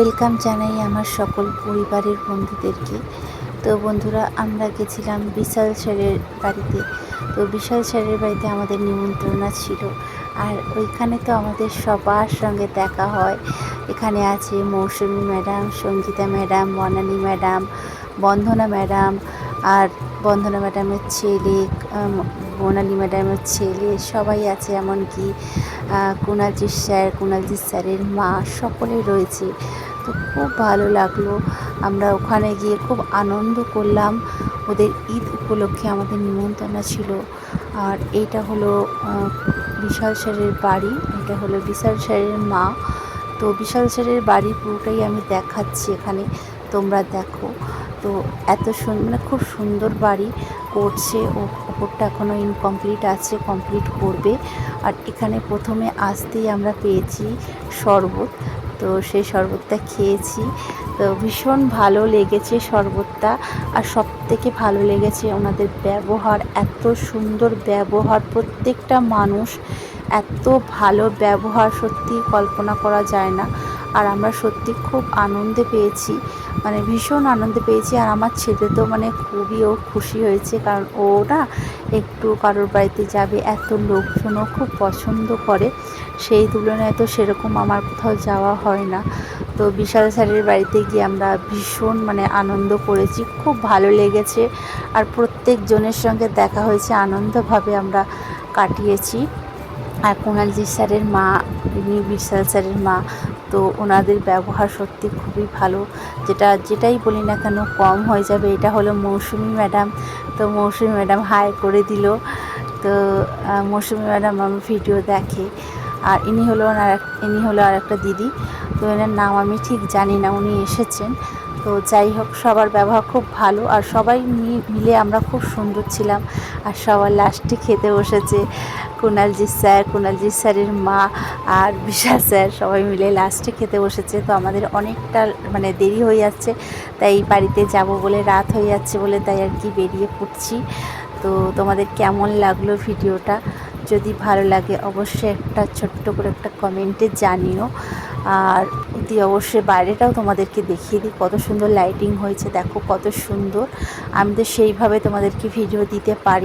Welcome জানাই আমার সকল পরিবারের বন্ধুদেরকে। তো বন্ধুরা, আমরা গেছিলাম বিশাল স্যারের বাড়িতে। তো বিশাল স্যারের বাড়িতে আমাদের নিমন্ত্রণা ছিল, আর ওইখানে তো আমাদের সবার সঙ্গে দেখা হয়। এখানে আছে Mousumi madam, Sangeeta madam, Banani madam, Bandana madam, আর বন্দনা ম্যাডামের ছেলে, বনানী ম্যাডামের ছেলে, সবাই আছে। এমনকি কুণালজিৎ স্যারের মা, সকলেই রয়েছে। তো খুব ভালো লাগলো। আমরা ওখানে গিয়ে খুব আনন্দ করলাম। ওদের ঈদ উপলক্ষে আমাদের নিমন্ত্রণ ছিল। আর এইটা হলো বিশাল স্যারের বাড়ি, এটা হলো বিশাল স্যারের মা। তো বিশাল স্যারের বাড়ি পুরোটাই আমি দেখাচ্ছি এখানে, তোমরা দেখো। তো এত সুন্দর, মানে খুব সুন্দর বাড়ি করছে। ওপরটা এখনও ইনকমপ্লিট আছে, কমপ্লিট করবে। আর এখানে প্রথমে আসতেই আমরা পেয়েছি শরবত। তো সেই শরবতটা খেয়েছি, তো ভীষণ ভালো লেগেছে শরবতটা। আর সবথেকে ভালো লেগেছে ওনাদের ব্যবহার, এত সুন্দর ব্যবহার, প্রত্যেকটা মানুষ এত ভালো ব্যবহার, সত্যি কল্পনা করা যায় না। আর আমরা সত্যি খুব আনন্দে পেয়েছি, মানে ভীষণ আনন্দে পেয়েছি। আর আমার ছেলে তো মানে খুবই খুশি হয়েছে, কারণ ও না একটু কারোর বাড়িতে যাবে, এত লোকজনও খুব পছন্দ করে। সেই তুলনায় তো সেরকম আমার কোথাও যাওয়া হয় না। তো বিশাল স্যারের বাড়িতে গিয়ে আমরা ভীষণ মানে আনন্দ করেছি, খুব ভালো লেগেছে। আর প্রত্যেকজনের সঙ্গে দেখা হয়েছে, আনন্দভাবে আমরা কাটিয়েছি। আর কুণালজিৎ স্যারের মা, ইনি বিশাল স্যারের মা। তো ওনাদের ব্যবহার সত্যি খুবই ভালো, যেটাই বলি না কেন কম হয়ে যাবে। এটা হলো মৌসুমি ম্যাডাম। তো মৌসুমি ম্যাডাম হাই করে দিল। তো মৌসুমি ম্যাডাম আমার ভিডিও দেখে। আর ইনি হলো আর একটা দিদি। তো এনার নাম আমি ঠিক জানি না, উনি এসেছেন। তো যাই হোক, সবার ব্যবহার খুব ভালো, আর সবাই মিলে আমরা খুব সুন্দর ছিলাম। আর সবার লাস্টে খেতে বসেছে কুণালজিৎ স্যারের মা আর বিশাল স্যার, সবাই মিলে লাস্টে খেতে বসেছে। তো আমাদের অনেকটা মানে দেরি হয়ে যাচ্ছে, তাই বাড়িতে যাব বলে, রাত হয়ে যাচ্ছে বলে, তাই আর কি বেরিয়ে পড়ছি। তো তোমাদের কেমন লাগলো ভিডিওটা? যদি ভালো লাগে অবশ্যই একটা ছোট্ট করে একটা কমেন্টে জানিও। আর অতি অবশ্যই বাইরেটাও তোমাদেরকে দেখিয়ে দিই, কত সুন্দর লাইটিং হয়েছে, দেখো কত সুন্দর। আমি তো সেইভাবে তোমাদেরকে ভিডিও দিতে পারি।